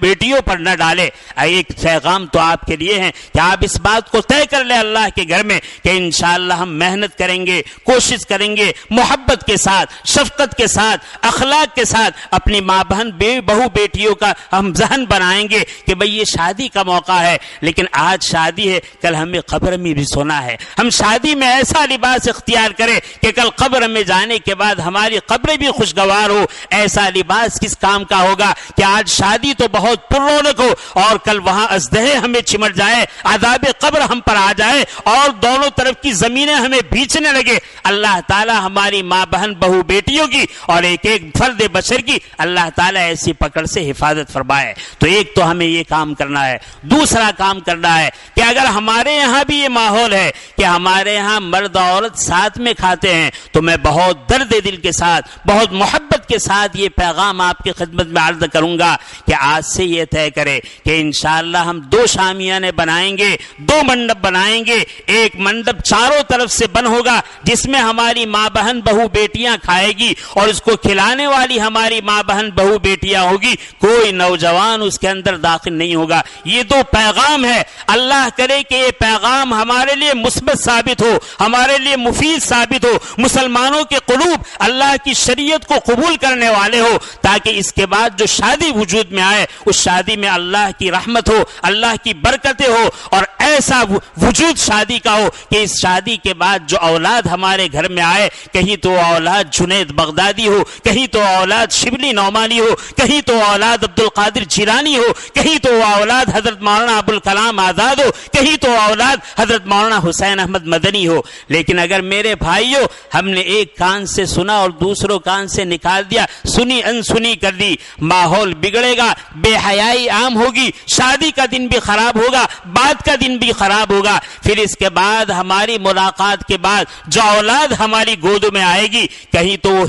بیٹیوں پر نہ ڈالے۔ ایک پیغام تو آپ کے لیے ہے کہ آپ اس بات کو طے کر لیں اللہ کے گھر میں کہ انشاءاللہ ہم محنت کریں گے، کوشش کریں گے، محبت کے ساتھ، شفقت کے ساتھ، اخلاق کے ساتھ اپنی ماں بہن بہو بیٹیوں کا ہم ذہن بنائیں گے کہ بھئی یہ شادی کا موقع ہے، لیکن آج شادی ہے، کل ہمیں قبر میں بھی سونا ہے۔ ہم شادی میں ایسا لباس اختیار کریں کہ کل قبر میں جانے کے بعد ہماری قبر بھی خوشگوار ہو۔ ایسا لباس کس کام کا ہوگا کہ آج شادی تو بہت پر رونق ہو اور کل وہاں ازدہے ہمیں چمٹ جائے، عذاب قبر ہم پر آ جائے اور دونوں طرف کی زمینیں ہمیں بیچنے لگے۔ اللہ تعالی ہماری ماں بہن بہو بیٹیوں کی اور ایک ایک فرد بشر کی اللہ تعالی ایسی پکڑ سے حفاظت فرمائے۔ تو ایک تو ہمیں یہ کام کرنا ہے، دوسرا کام کرنا ہے کہ اگر ہمارے یہاں بھی یہ ماحول ہے کہ ہمارے یہاں مرد عورت ساتھ میں کھاتے ہیں، تو میں بہت درد دل کے ساتھ، بہت محبت کے ساتھ یہ پیغام آپ کی خدمت میں عرض کروں گا کہ آج سے یہ طے کرے کہ انشاءاللہ ہم دو شامیانے بنائیں گے، دو منڈپ بنائیں گے۔ ایک منڈپ چاروں طرف سے بند ہوگا جس میں ہماری ماں بہن بہو بیٹیاں کھائے گی اور اس کو کھلانے والی ہماری ماں بہن بہو بیٹیاں ہوگی، کوئی نوجوان اس کے اندر داخل نہیں ہوگا۔ یہ دو پیغام ہے، اللہ کرے کہ یہ پیغام ہمارے لیے مثبت ثابت ہو، ہمارے لیے مفید ثابت ہو، مسلمانوں کے قلوب اللہ کی شریعت کو قبول کرنے والے ہو، تاکہ اس کے بعد جو شادی وجود میں آئے اس شادی میں اللہ کی رحمت ہو، اللہ کی برکتیں ہو اور ایسا وجود شادی کا ہو کہ اس شادی کے بعد جو اولاد ہمارے گھر میں آئے، کہیں تو اولاد جنید بغدادی ہو، کہیں تو اولاد شبلی نعمانی ہو، کہیں تو اولاد عبد القادر جیلانی ہو، کہیں تو اولاد حضرت مولانا ابوالکلام آزاد ہو، کہیں تو اولاد حضرت مولانا حسین احمد مدنی ہو۔ لیکن اگر میرے بھائیوں ہم نے ایک کان سے سنا اور دوسروں کان سے نکال دیا، سنی انسنی کر دی، ماحول بگڑے گا، بے حیائی عام ہوگی، شادی کا دن بھی خراب ہوگا، بعد کا دن بھی خراب ہوگا۔ پھر اس کے بعد ہماری ملاقات کے بعد جو اولاد ہماری گود میں آئے گی، کہیں تو وہ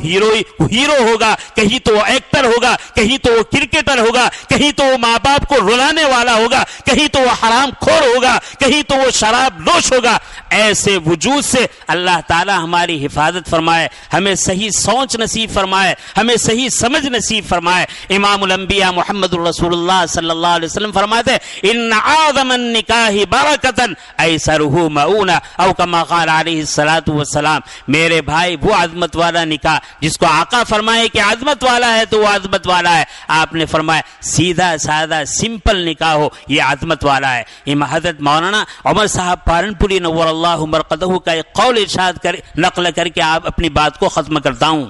ہیرو ہوگا، کہیں تو وہ ایکٹر ہوگا، کہیں تو وہ کرکٹر ہوگا، کہیں تو وہ ماں باپ کو رلانے والا ہوگا، کہیں تو وہ حرام خور ہوگا، کہیں تو وہ شراب نوش ہوگا. ایسے وجود سے اللہ تعالی ہماری حفاظت فرمائے، ہمیں صحیح سوچ نصیب فرمائے، ہمیں صحیح سمجھ نصیب فرمائے. امام الانبیاء محمد الرسول اللہ صلی اللہ علیہ وسلم فرماتے ہیں ان اعظم النکاح برکتا ایسرہ مؤونہ، او کما قال علیہ الصلوۃ والسلام. میرے بھائی وہ عظمت والا نکاح جس کو آقا فرمائے کہ عظمت والا ہے تو وہ عظمت والا ہے، آپ نے فرمایا سیدھا سادہ سمپل نکاح ہو یہ عظمت والا ہے. حضرت مولانا عمر صاحب پالنپوری نور اللہ مرقدہ کا ایک قول ارشاد نقل کر کے آپ اپنی بات کو ختم کرتا ہوں.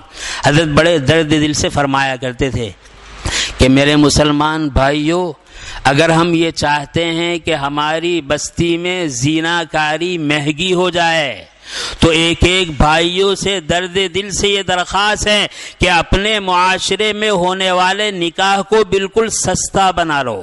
حضرت بڑے درد دل سے فرمایا کرتے تھے کہ میرے مسلمان بھائیوں، اگر ہم یہ چاہتے ہیں کہ ہماری بستی میں زنا کاری مہنگی ہو جائے تو ایک ایک بھائیوں سے درد دل سے یہ درخواست ہے کہ اپنے معاشرے میں ہونے والے نکاح کو بالکل سستا بنا لو.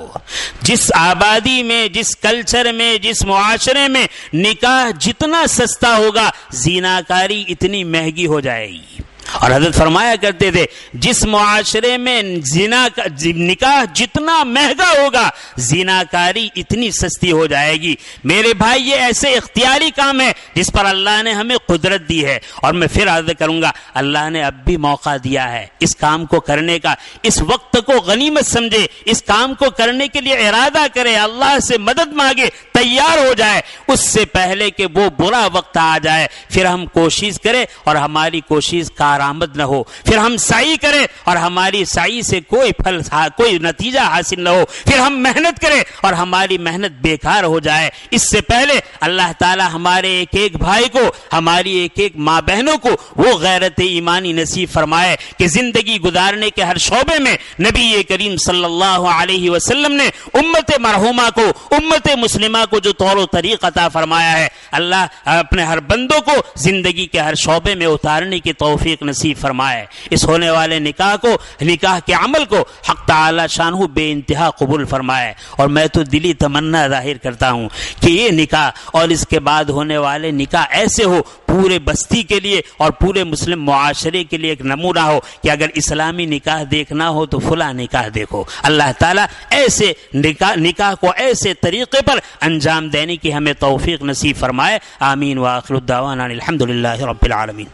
جس آبادی میں، جس کلچر میں، جس معاشرے میں نکاح جتنا سستا ہوگا زیناکاری اتنی مہنگی ہو جائے گی. اور حضرت فرمایا کرتے تھے جس معاشرے میں نکاح جتنا مہنگا ہوگا زیناکاری اتنی سستی ہو جائے گی. میرے بھائی یہ ایسے اختیاری کام ہے جس پر اللہ نے ہمیں قدرت دی ہے، اور میں پھر عرض کروں گا اللہ نے اب بھی موقع دیا ہے اس کام کو کرنے کا. اس وقت کو غنیمت سمجھے، اس کام کو کرنے کے لیے ارادہ کرے، اللہ سے مدد مانگے، تیار ہو جائے اس سے پہلے کہ وہ برا وقت آ جائے. پھر ہم کوشش کریں اور ہماری کوشش کارآمد نہ ہو، پھر ہم سعی کریں اور ہماری سعی سے کوئی نتیجہ حاصل نہ ہو، پھر ہم محنت کریں اور ہماری محنت بیکار ہو جائے. اس سے پہلے اللہ تعالی ہمارے ایک ایک بھائی کو، ہماری ایک ایک ماں بہنوں کو وہ غیرت ایمانی نصیب فرمائے کہ زندگی گزارنے کے ہر شعبے میں نبی کریم صلی اللہ علیہ وسلم نے امت مرحومہ کو، امت مسلمہ کو جو طور و طریق عطا فرمایا ہے، اللہ اپنے ہر بندوں کو زندگی کے ہر شعبے میں اتارنے کی توفیق نصیب فرمائے. اس ہونے والے نکاح کو، نکاح کے عمل کو حق تعالی شانہ بے انتہا قبول فرمائے. اور میں تو دلی تمنا ظاہر کرتا ہوں کہ یہ نکاح اور اس کے بعد ہونے والے نکاح ایسے ہو پورے بستی کے لیے اور پورے مسلم معاشرے کے لیے ایک نمونہ ہو کہ اگر اسلامی نکاح دیکھنا ہو تو فلاں نکاح دیکھو. اللہ تعالیٰ ایسے نکاح کو ایسے طریقے پر انجام دینے کی ہمیں توفیق نصیب فرمائے. آمین وآخر الدعوانا الحمدللہ رب العالمین.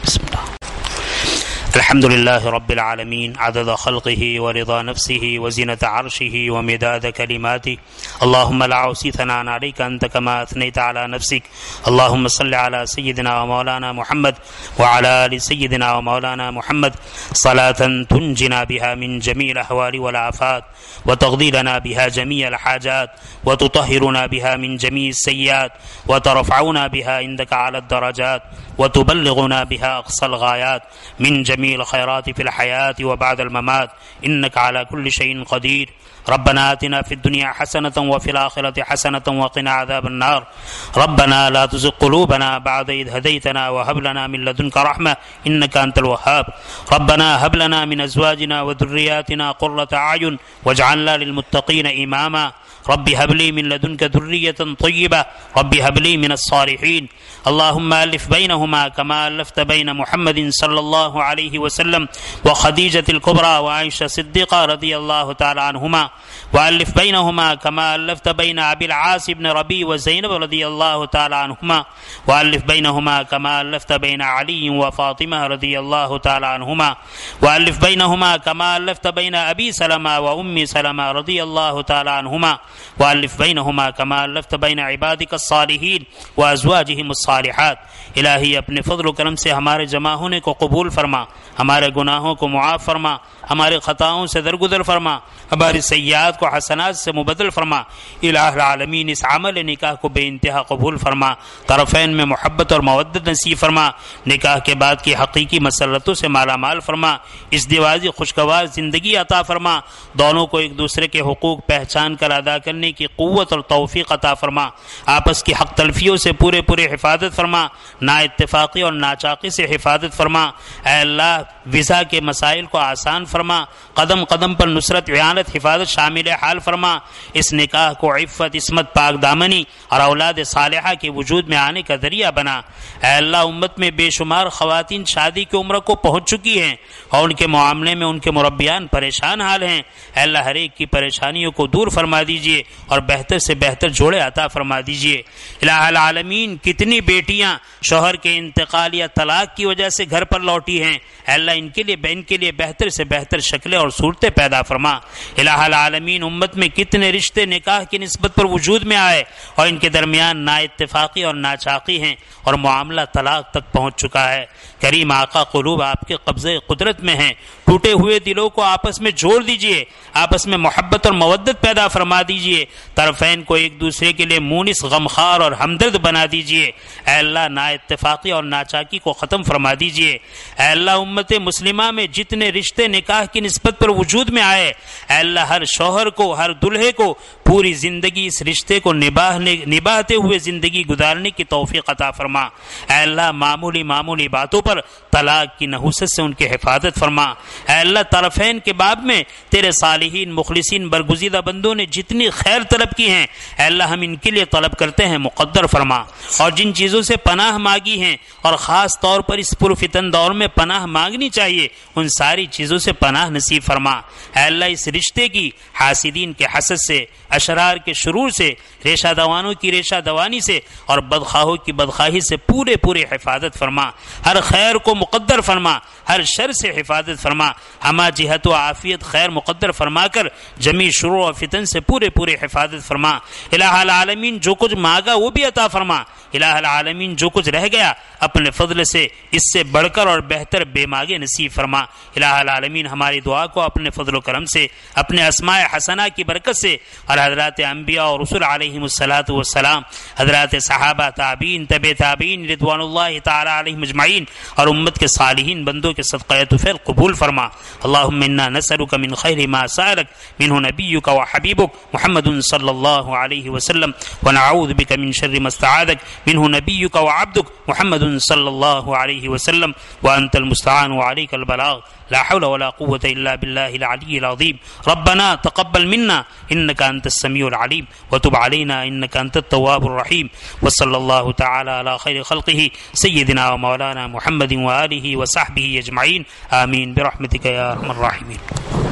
بسم اللہ. الحمد لله رب العالمين عدد خلقه ورضا نفسه وزنة عرشه ومداد كلماته. اللهم لا أحصي ثناء عليك أنت كما أثنيت على نفسك. اللهم صل على سيدنا ومولانا محمد وعلى آل سيدنا ومولانا محمد صلاة تنجنا بها من جميع الأحوال والآفات وتقضي لنا بها جميع الحاجات وتطهرنا بها من جميع السيئات وترفعنا بها عندك على الدرجات وتبلغنا بها أقصى الغايات من جميع الخيرات في الحياة وبعد الممات إنك على كل شيء قدير. ربنا آتنا في الدنيا حسنة وفي الآخرة حسنة وقنا عذاب النار. ربنا لا تزغ قلوبنا بعد إذ هديتنا وهب لنا من لدنك رحمة إنك أنت الوهاب. ربنا هب لنا من أزواجنا وذرياتنا قرة أعين واجعلنا للمتقين إماما. رب هب لي من لدنك ذرية طيبة. رب هب لي من الصالحين. اللهم ألف بينهما كما ألفت بين محمد صلى الله عليه وسلم وخديجة الكبرى وعائشة الصديقة رضي الله تعالى عنهما، وألف بينهما كما ألفت بين أبي العاص بن ربيع وزينب رضي الله تعالى عنهما، وألف بينهما كما ألفت بين علي وفاطمة رضي الله تعالى عنهما، وألف بينهما كما ألفت بين أبي سلمة وأم سلمة رضي الله تعالى عنهما، وألف بينهما كما ألفت بين عبادك الصالحين وأزواجهم الصالحات. الہی اپنے فضل و کرم سے ہمارے جمع ہونے کو قبول فرما، ہمارے گناہوں کو معاف فرما، ہمارے خطاؤں سے درگزر فرما، ہماری سیئات کو حسنات سے مبدل فرما. الہ العالمین اس عمل نکاح کو بے انتہا قبول فرما، طرفین میں محبت اور مودت نصیب فرما، نکاح کے بعد کی حقیقی مسرتوں سے مالا مال فرما، اس دیوازی خوشگوار زندگی عطا فرما، دونوں کو ایک دوسرے کے حقوق پہچان کر ادا کرنے کی قوت اور توفیق عطا فرما، آپس کی حق تلفیوں سے پورے حفاظت فرما، نا اتفاقی اور ناچاقی سے حفاظت فرما. اے اللہ ویزا کے مسائل کو آسان فرما، قدم قدم پر نصرت، اعانت، حفاظت شامل حال فرما، اس نکاح کو عفت، عصمت، پاک دامنی اور اولاد صالحہ کے وجود میں آنے کا ذریعہ بنا۔ اے اللہ، امت میں بے شمار خواتین شادی کی عمر کو پہنچ چکی ہیں اور ان کے معاملے میں ان کے مربیان پریشان حال ہیں۔ اے اللہ، ہر ایک کی پریشانیوں کو دور فرما دیجئے اور بہتر سے بہتر جوڑے عطا فرما دیجئے۔ الہ العالمین، کتنی بیٹیاں شوہر کے انتقال یا طلاق کی وجہ سے گھر پر لوٹی ہیں، اے اللہ ان کے لیے بہتر سے بہتر شکلیں اور صورتیں پیدا فرما۔ الہ العالمین، امت میں کتنے رشتے نکاح کی نسبت پر وجود میں آئے اور ان کے درمیان نا اتفاقی اور ناچاقی ہیں اور معاملہ طلاق تک پہنچ چکا ہے۔ کریم آقا، قلوب آپ کے قبضے قدرت میں ہیں، ٹوٹے ہوئے دلوں کو آپس میں جوڑ دیجئے، آپس میں محبت اور مودت پیدا فرما دیجئے، طرفین کو ایک دوسرے کے لیے مونس، غمخوار اور ہمدرد بنا دیجئے۔ اے اللہ، نا اتفاقی اور ناچاکی کو ختم فرما دیجئے۔ اے اللہ، امت مسلمہ میں جتنے رشتے نکاح کی نسبت پر وجود میں آئے، اے اللہ ہر شوہر کو، ہر دلہے کو پوری زندگی اس رشتے کو نباہتے ہوئے زندگی گزارنے کی توفیق عطا فرما۔ اے اللہ، معمولی باتوں پر طلاق کی نحوست سے ان کی حفاظت فرما۔ اے اللہ، طرفین کے باب میں تیرے صالحین، مخلصین، برگزیدہ بندوں نے جتنی خیر طلب کی ہیں، اے اللہ ہم ان کے لیے طلب کرتے ہیں مقدر فرما، اور جن چیزوں سے پناہ مانگی ہیں اور خاص طور پر اس پرفتن دور میں پناہ مانگنی چاہیے، ان ساری چیزوں سے پناہ نصیب فرما۔ اے اللہ، اس رشتے کی حاسدین کے حسد سے، اشرار کے شرور سے، ریشہ دوانوں کی ریشہ دوانی سے اور بدخواہوں کی بدخواہی سے پورے حفاظت فرما۔ ہر خیر کو مقدر فرما، ہر شر سے حفاظت فرما، ہما جہت و عافیت خیر مقدر فرما کر جمی شرور و فتن سے پورے حفاظت فرما۔ الہ العالمین، جو کچھ مانگا وہ بھی عطا فرما۔ الہ العالمین، جو کچھ رہ گیا اپنے فضل سے اس سے بڑھ کر اور بہتر بے مانگے نصیب فرما۔ الہ العالمین، ہماری دعا کو اپنے فضل و کرم سے، اپنے اسماء حسنہ کی برکت سے اور حضرات انبیاء اور رسول علیہم الصلاۃ والسلام، حضرات صحابہ، تابعین، تبع تابعین رضوان اللہ تعالی علیہم اجمعین اور امت کے صالحین بندوں کے صدقہ طفیل قبول فرما۔ اللہم انا نسألک من خیر ما سألک منہ نبیک و حبیبک محمد صلی اللہ علیہ وسلم ونعوذ بک من شر ما استعاذک منہ نبیک و عبدک محمد صلی اللہ علیہ وسلم وانت المستعان وعلیک البلاغ لا حول ولا قوة الا بالله العلی العظیم۔ ربنا تقبل منا انك انت السمیع العلیم وتب علينا انك انت التواب الرحیم، وصلی اللہ تعالی علی خیر خلقہ سیدنا و مولانا محمد وآلہ وصحبہ اجمعین، آمین برحمتک یا ارحم الراحمین۔